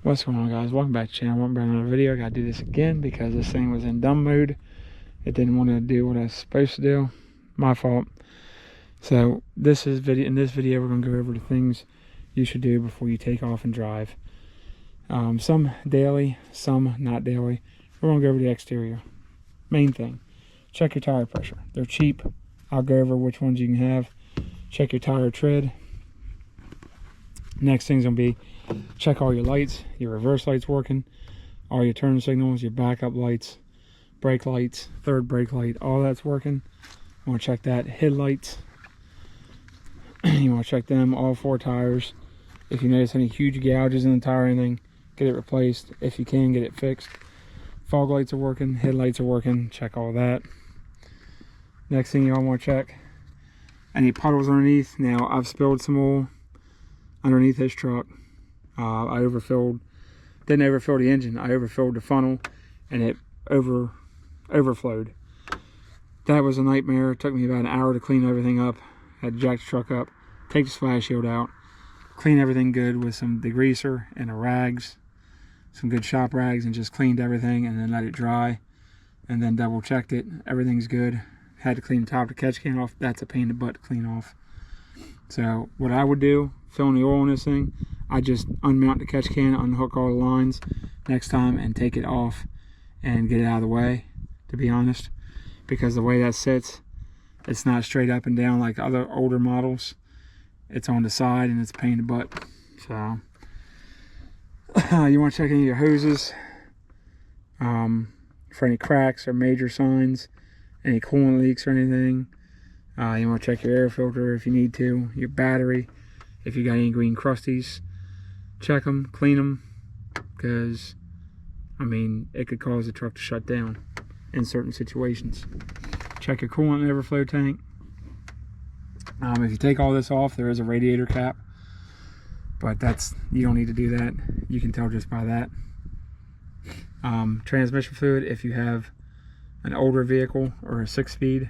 What's going on, guys? Welcome back to the channel. Welcome back to another video. I gotta do this again because this thing was in dumb mode. It didn't want to do what I was supposed to do. My fault. So in this video we're gonna go over the things you should do before you take off and drive. Some daily, some not daily. We're gonna go over the exterior. Main thing, check your tire pressure. They're cheap. I'll go over which ones you can have. Check your tire tread. Next thing's gonna be check all your lights, your reverse lights working, all your turn signals, your backup lights, brake lights, third brake light, all that's working. You want to check that. Headlights, you want to check them, all four tires. If you notice any huge gouges in the tire or anything, get it replaced. If you can, get it fixed. Fog lights are working, headlights are working, check all that. Next thing you all want to check, any puddles underneath. Now I've spilled some oil underneath this truck. I didn't overfill the engine. I overfilled the funnel and it overflowed. That was a nightmare. It took me about an hour to clean everything up. Had to jack the truck up, take the splash shield out, clean everything good with some degreaser and rags, some good shop rags, and just cleaned everything and then let it dry and then double checked it. Everything's good. Had to clean the top of the catch can off. That's a pain in the butt to clean off. So what I would do, filling the oil in this thing, I just unmount the catch can, unhook all the lines next time and take it off and get it out of the way, to be honest, because the way that sits, it's not straight up and down like other older models. It's on the side and it's a pain in the butt. So you want to check any of your hoses for any cracks or major signs, any coolant leaks or anything. You want to check your air filter if you need to, your battery, if you got any green crusties. Check them, clean them, because I mean it could cause the truck to shut down in certain situations. Check your coolant and overflow tank. If you take all this off, there is a radiator cap, but you don't need to do that. You can tell just by that. Transmission fluid, if you have an older vehicle or a 6-speed,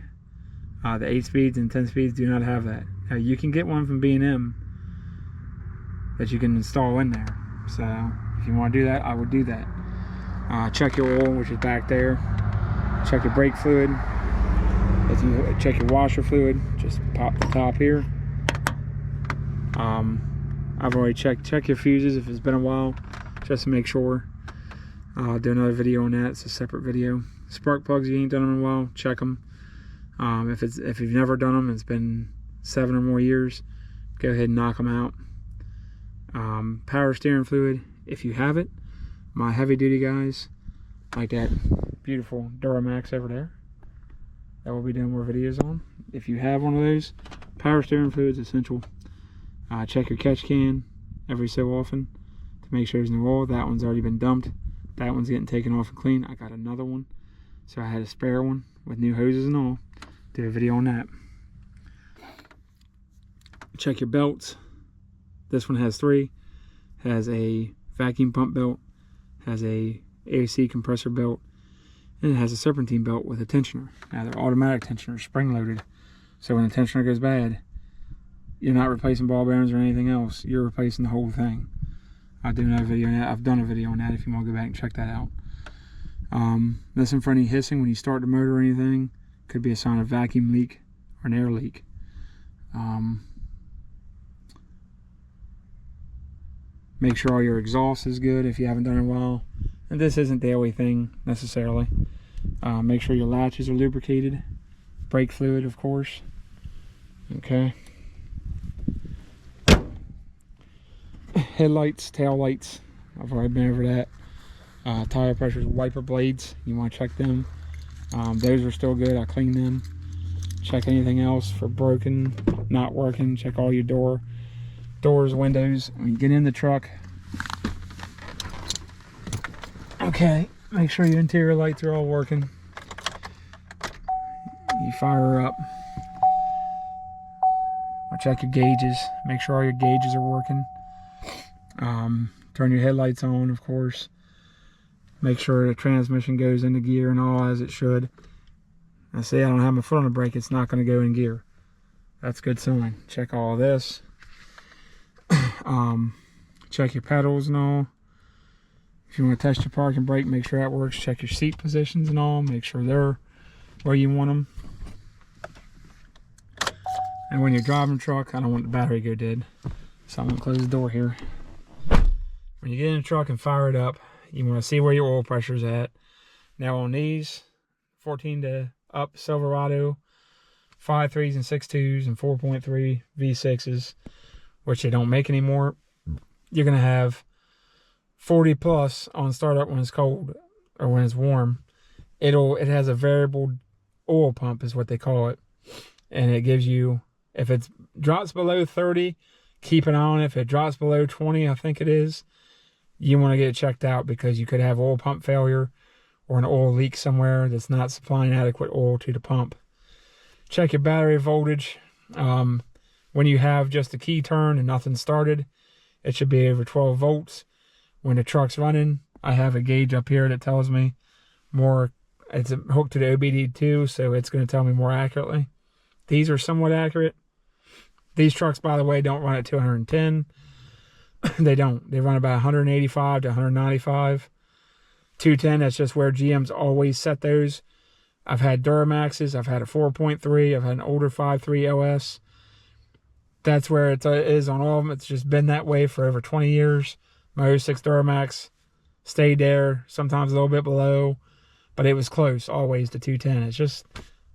the 8 speeds and 10 speeds do not have that. Now you can get one from B&M that you can install in there. So if you want to do that, I would do that. Check your oil, which is back there. Check your brake fluid. If you check your washer fluid, just pop the top here. I've already check your fuses if it's been a while, just to make sure. I'll do another video on that. It's a separate video. Spark plugs, you ain't done them in a while, check them. If you've never done them, it's been 7 or more years, go ahead and knock them out. Power steering fluid, if you have it. My heavy duty guys, like that beautiful Duramax over there, that we'll be doing more videos on. If you have one of those, power steering fluid is essential. Check your catch can every so often to make sure there's no oil. That one's already been dumped. That one's getting taken off and cleaned. I got another one, so I had a spare one with new hoses and all. Do a video on that. Check your belts. This one has 3. Has a vacuum pump belt, has a AC compressor belt, and it has a serpentine belt with a tensioner. Now they're automatic tensioners, spring loaded. So when the tensioner goes bad, you're not replacing ball bearings or anything else. You're replacing the whole thing. I'll do another video on that. I've done a video on that if you want to go back and check that out. Listen for any hissing when you start the motor or anything. Could be a sign of vacuum leak or an air leak. Make sure all your exhaust is good if you haven't done it in a while. And this isn't the daily thing necessarily. Make sure your latches are lubricated. Brake fluid, of course. Okay. Headlights, tail lights. I've already been over that. Tire pressures, wiper blades. You want to check them. Those are still good. I cleaned them. Check anything else for broken, not working. Check all your doors, windows. When you get in the truck, okay, make sure your interior lights are all working. You fire her up. Check your gauges. Make sure all your gauges are working. Turn your headlights on, of course. Make sure the transmission goes into gear and all as it should. I say I don't have my foot on the brake, it's not going to go in gear. That's a good sign. Check all this. Check your pedals and all. If you want to test your park and brake, make sure that works. Check your seat positions and all. Make sure they're where you want them. And when you're driving a truck, I don't want the battery to go dead. So I'm going to close the door here. When you get in the truck and fire it up, you want to see where your oil pressure is at. Now on these 14 to up Silverado 5.3s and 6.2s and 4.3 V6s, which they don't make anymore, you're going to have 40 plus on startup when it's cold or when it's warm. It has a variable oil pump is what they call it, and it gives you, if it drops below 30, keep an eye on it. If it drops below 20, I think it is, you want to get it checked out, because you could have oil pump failure or an oil leak somewhere that's not supplying adequate oil to the pump. Check your battery voltage. When you have just a key turn and nothing started, it should be over 12 volts. When the truck's running, I have a gauge up here that tells me more. It's hooked to the OBD2, so it's going to tell me more accurately. These are somewhat accurate. These trucks, by the way, don't run at 210. They don't. They run about 185 to 195. 210, that's just where GM's always set those. I've had Duramaxes. I've had a 4.3. I've had an older 5.3 OS. That's where it is on all of them. It's just been that way for over 20 years. My 06 Duramax stayed there, sometimes a little bit below, but it was close always to 210. It's just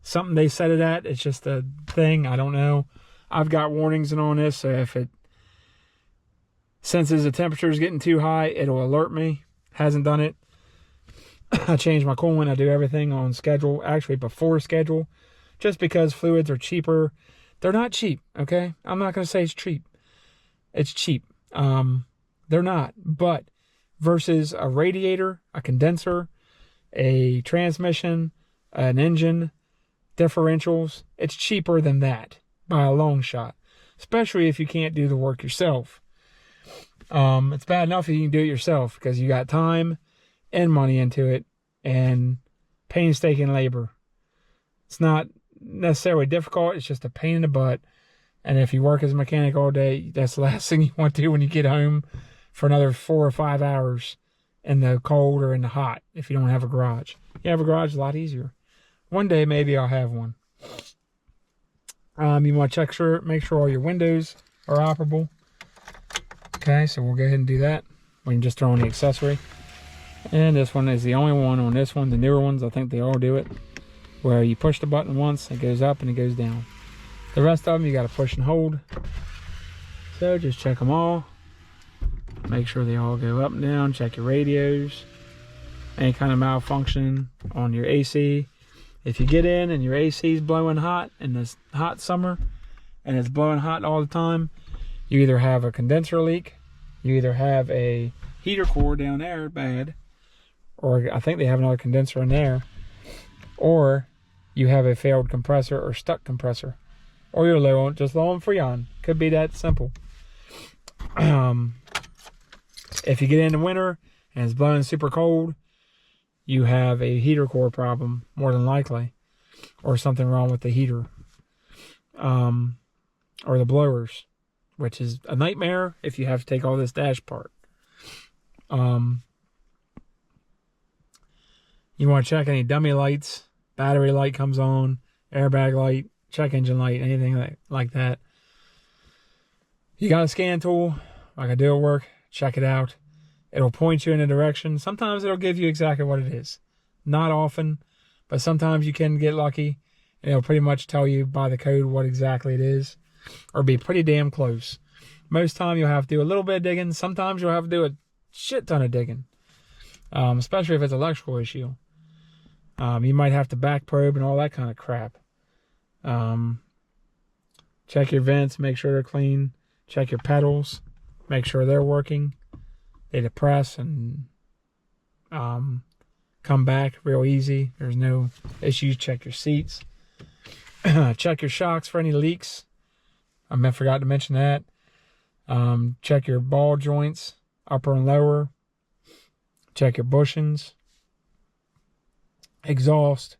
something they set it at. It's just a thing. I don't know. I've got warnings on this, so if it senses the temperature is getting too high, it'll alert me. Hasn't done it. I change my coolant. I do everything on schedule, actually before schedule, just because fluids are cheaper. They're not cheap, okay? I'm not going to say it's cheap. It's cheap. They're not. But versus a radiator, a condenser, a transmission, an engine, differentials, it's cheaper than that by a long shot, especially if you can't do the work yourself. It's bad enough if you can do it yourself, because you got time and money into it and painstaking labor. It's not necessarily difficult. It's just a pain in the butt. And if you work as a mechanic all day, that's the last thing you want to do when you get home for another 4 or 5 hours in the cold or in the hot. If you don't have a garage, you have a garage, it's a lot easier. One day maybe I'll have one. You want to make sure all your windows are operable. Okay, so we'll go ahead and do that. We can just throw in the accessory. And this one is the only one on this one. The newer ones, I think they all do it, where you push the button once, it goes up and it goes down. The rest of them you got to push and hold. So just check them all. Make sure they all go up and down. Check your radios. Any kind of malfunction on your AC. If you get in and your AC is blowing hot in this hot summer and it's blowing hot all the time, you either have a condenser leak, you either have a heater core down there bad, or I think they have another condenser in there, or you have a failed compressor or stuck compressor, or you're low on Freon. Could be that simple. If you get in the winter and it's blowing super cold, you have a heater core problem, more than likely, or something wrong with the heater, or the blowers, which is a nightmare if you have to take all this dash apart. You want to check any dummy lights. Battery light comes on, airbag light, check engine light, anything like that. You got a scan tool, like I do at work, check it out. It'll point you in a direction. Sometimes it'll give you exactly what it is. Not often, but sometimes you can get lucky, and it'll pretty much tell you by the code what exactly it is, or be pretty damn close. Most time you'll have to do a little bit of digging. Sometimes you'll have to do a shit ton of digging, especially if it's an electrical issue. You might have to back probe and all that kind of crap. Check your vents, make sure they're clean. Check your pedals, make sure they're working. They depress and come back real easy. There's no issues. Check your seats. Check your shocks for any leaks. I forgot to mention that. Check your ball joints, upper and lower. Check your bushings. Exhaust.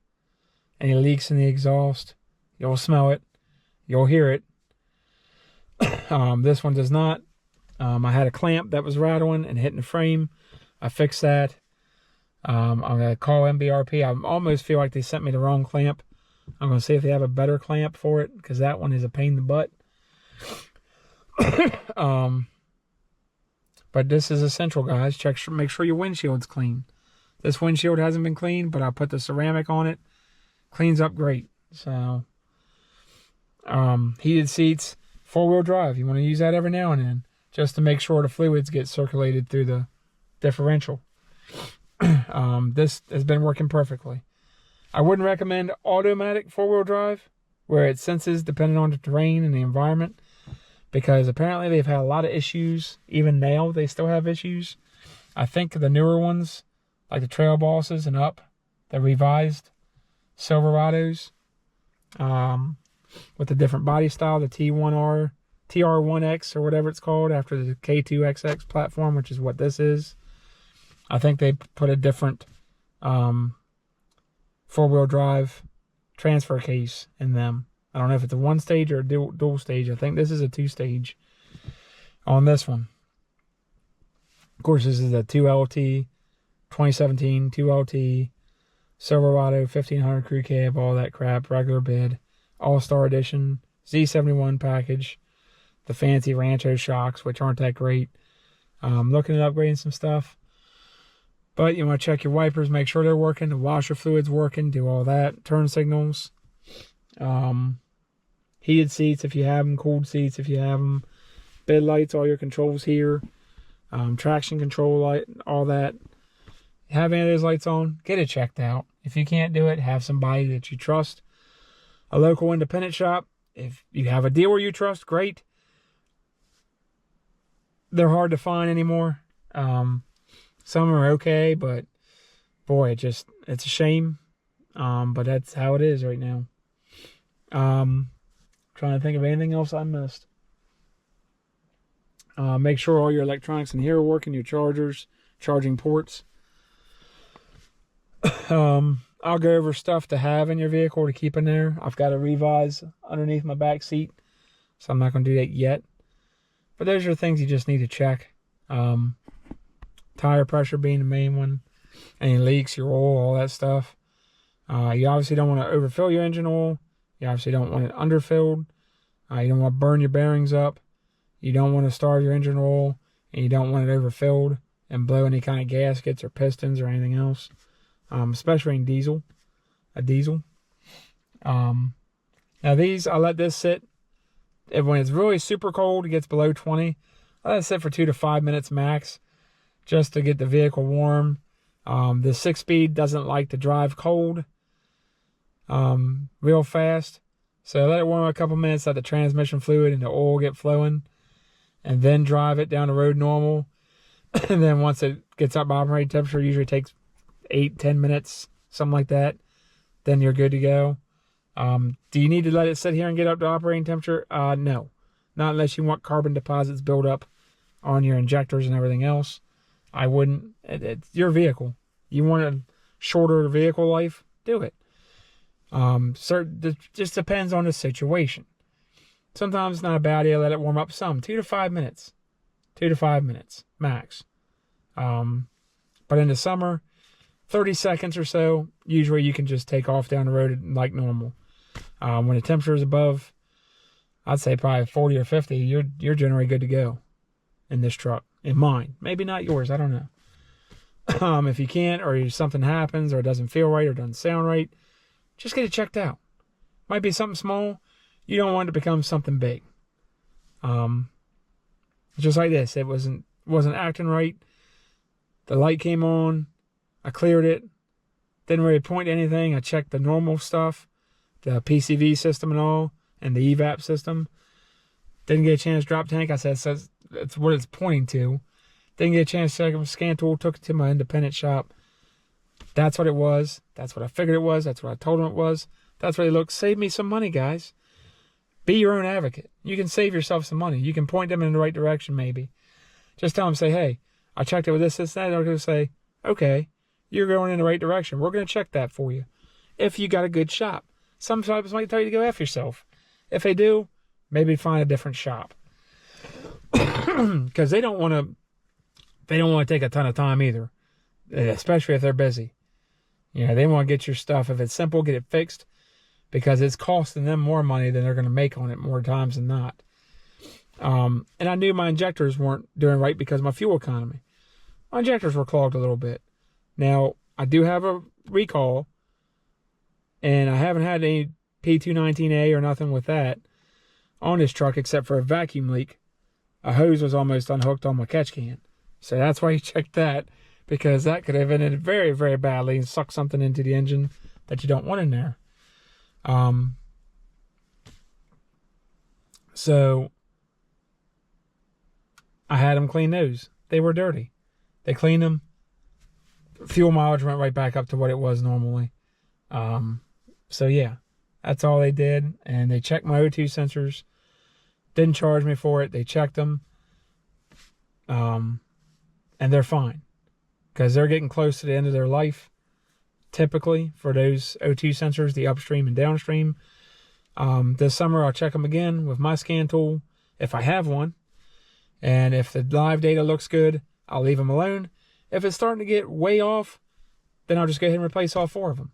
Any leaks in the exhaust. You'll smell it. You'll hear it. This one does not. I had a clamp that was rattling and hitting the frame. I fixed that. I'm going to call MBRP. I almost feel like they sent me the wrong clamp. I'm going to see if they have a better clamp for it, because that one is a pain in the butt. But this is essential, guys. Make sure your windshield's clean. This windshield hasn't been cleaned, but I put the ceramic on it. Cleans up great. So, heated seats, 4-wheel drive. You want to use that every now and then, just to make sure the fluids get circulated through the differential. This has been working perfectly. I wouldn't recommend automatic 4-wheel drive, where it senses depending on the terrain and the environment, because apparently they've had a lot of issues. Even now, they still have issues. I think the newer ones, like the Trail Bosses and up, the revised Silverados, with the different body style, the T1R, TR1X, or whatever it's called, after the K2XX platform, which is what this is. I think they put a different 4-wheel drive transfer case in them. I don't know if it's a 1-stage or a dual stage. I think this is a 2-stage on this one. Of course, this is a 2LT, 2017 2LT, Silverado 1500 crew cab, all that crap, regular bed, All-Star Edition, Z71 package, the fancy Rancho shocks, which aren't that great. Looking at upgrading some stuff. But you want to check your wipers, make sure they're working, the washer fluid's working, do all that, turn signals. Heated seats if you have them, cooled seats if you have them, bed lights, all your controls here, traction control light, all that. Have any of those lights on, get it checked out. If you can't do it, have somebody that you trust. A local independent shop. If you have a dealer you trust, great. They're hard to find anymore. Some are okay, but boy, it's a shame. But that's how it is right now. Trying to think of anything else I missed. Make sure all your electronics in here are working, your chargers, charging ports. I'll go over stuff to have in your vehicle to keep in there. I've got a revise underneath my back seat, so I'm not going to do that yet. But those are things you just need to check. Tire pressure being the main one. Any leaks, your oil, all that stuff. You obviously don't want to overfill your engine oil. You obviously don't want it underfilled. You don't want to burn your bearings up. You don't want to starve your engine oil. And you don't want it overfilled and blow any kind of gaskets or pistons or anything else. Especially in a diesel. Now these, I let this sit. When it's really super cold, it gets below 20. I let it sit for 2 to 5 minutes max, just to get the vehicle warm. The 6-speed doesn't like to drive cold real fast. So let it warm a couple minutes, let the transmission fluid and the oil get flowing, and then drive it down the road normal. And then once it gets up operating temperature, usually takes 8-10 minutes, something like that, then you're good to go. Do you need to let it sit here and get up to operating temperature? No, not unless you want carbon deposits build up on your injectors and everything else. I wouldn't. It's your vehicle. You want a shorter vehicle life, do it. It just depends on the situation. Sometimes it's not a bad idea to let it warm up some, 2 to 5 minutes. 2 to 5 minutes max. But in the summer, 30 seconds or so, usually you can just take off down the road like normal. When the temperature is above, I'd say probably 40 or 50, you're generally good to go in this truck. In mine. Maybe not yours, I don't know. If you can't, or something happens, or it doesn't feel right, or doesn't sound right, just get it checked out. Might be something small. You don't want it to become something big. Just like this, it wasn't acting right. The light came on. I cleared it. Didn't really point to anything. I checked the normal stuff, the PCV system and all, and the evap system. Didn't get a chance to drop tank. I said that's what it's pointing to. Didn't get a chance to check a scan tool. Took it to my independent shop. That's what it was. That's what I figured it was. That's what I told them it was. That's what it looked. Save me some money, guys. Be your own advocate. You can save yourself some money. You can point them in the right direction, maybe. Just tell them, say, hey, I checked it with this, that. They're going to say, okay, you're going in the right direction. We're going to check that for you. If you got a good shop. Some shops might tell you to go F yourself. If they do, maybe find a different shop. Because they don't want to take a ton of time either. especially if they're busy. You know, they want to get your stuff. If it's simple, get it fixed, because it's costing them more money than they're going to make on it more times than not. And I knew my injectors weren't doing right because of my fuel economy. My injectors were clogged a little bit. Now, I do have a recall, and I haven't had any P219A or nothing with that on this truck except for a vacuum leak. A hose was almost unhooked on my catch can. So that's why you check that, because that could have ended very, very badly and sucked something into the engine that you don't want in there. So I had them clean those. They were dirty. They cleaned them. Fuel mileage went right back up to what it was normally. So yeah, that's all they did. And they checked my O2 sensors. Didn't charge me for it. They checked them. And they're fine, because they're getting close to the end of their life, typically, for those O2 sensors, the upstream and downstream. This summer, I'll check them again with my scan tool, if I have one. And if the live data looks good, I'll leave them alone. If it's starting to get way off, then I'll just go ahead and replace all 4 of them.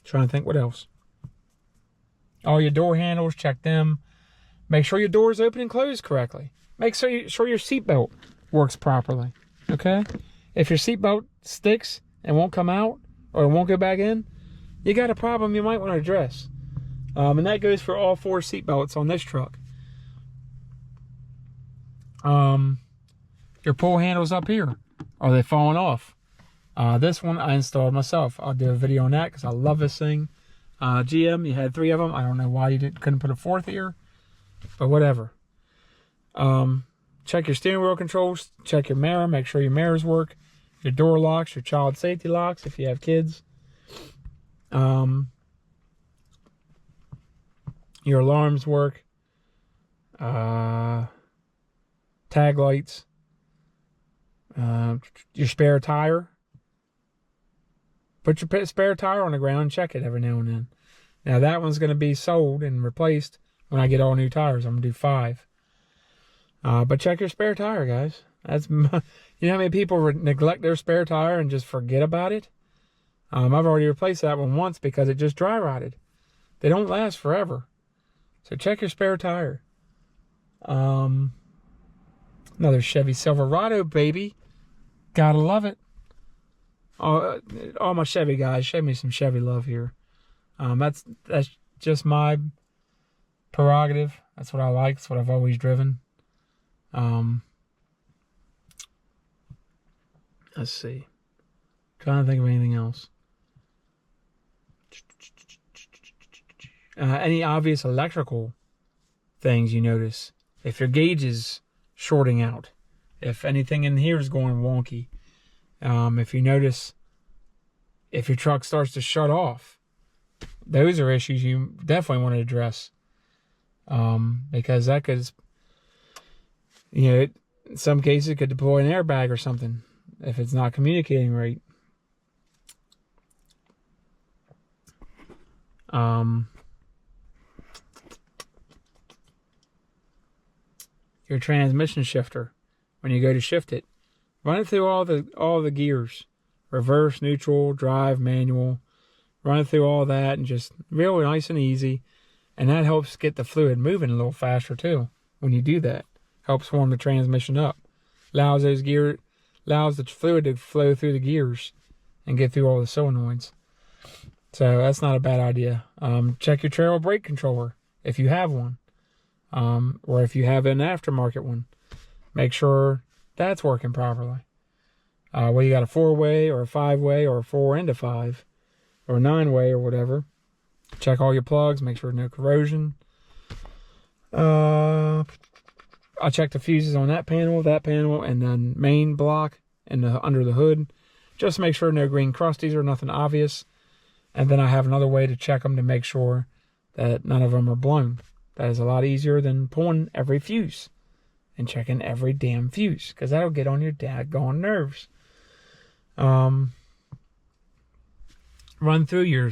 Trying to think what else. All your door handles, check them. Make sure your doors open and close correctly. Make sure your seatbelt works properly. Okay? If your seatbelt sticks and won't come out, or it won't go back in, you got a problem you might want to address. And that goes for all 4 seatbelts on this truck. Your pull handles up here, are they falling off? This one I installed myself. I'll do a video on that because I love this thing. GM, you had 3 of them. I don't know why you couldn't put a 4th here, but whatever. Check your steering wheel controls. Check your mirror. Make sure your mirrors work. Your door locks. Your child safety locks if you have kids. Your alarms work. Tag lights. Your spare tire. Put your spare tire on the ground and check it every now and then. Now that one's going to be sold and replaced when I get all new tires. I'm going to do 5. But check your spare tire, guys. You know how many people neglect their spare tire and just forget about it? I've already replaced that one once because it just dry rotted. They don't last forever. So check your spare tire. Another Chevy Silverado, baby. Gotta love it. All my Chevy guys, show me some Chevy love here. That's just my prerogative. That's what I like. That's what I've always driven. Let's see. Trying to think of anything else. Any obvious electrical things you notice? If your gauge is shorting out, if anything in here is going wonky, if you notice if your truck starts to shut off, those are issues you definitely want to address, because that could, you know, in some cases it could deploy an airbag or something if it's not communicating right. Your transmission shifter, when you go to shift it, run it through all the gears, reverse, neutral, drive, manual. Run it through all that and just real nice and easy, and that helps get the fluid moving a little faster too. When you do that, helps warm the transmission up, allows the fluid to flow through the gears and get through all the solenoids. So that's not a bad idea. Check your trail brake controller if you have one. Or if you have an aftermarket one, make sure that's working properly. Whether you got a 4-way or a 5-way or a 4 into 5 or a 9-way or whatever. Check all your plugs, make sure no corrosion. I check the fuses on that panel, and then main block and under the hood. Just make sure no green crusties or nothing obvious. And then I have another way to check them to make sure that none of them are blown. That is a lot easier than pulling every fuse and checking every damn fuse, because that'll get on your daggone nerves. Run through your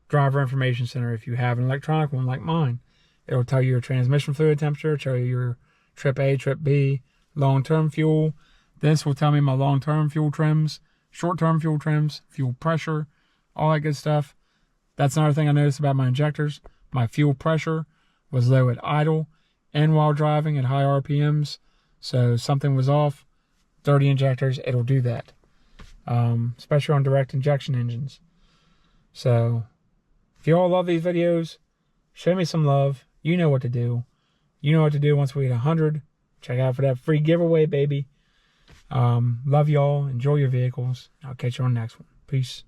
driver information center if you have an electronic one like mine. It'll tell you your transmission fluid temperature, tell you your trip A, trip B, long-term fuel. This will tell me my long-term fuel trims, short-term fuel trims, fuel pressure, all that good stuff. That's another thing I noticed about my injectors. My fuel pressure was low at idle and while driving at high RPMs. So something was off. Dirty injectors, it'll do that. Especially on direct injection engines. So if you all love these videos, show me some love. You know what to do. You know what to do once we hit 100. Check out for that free giveaway, baby. Love y'all. Enjoy your vehicles. I'll catch you on the next one. Peace.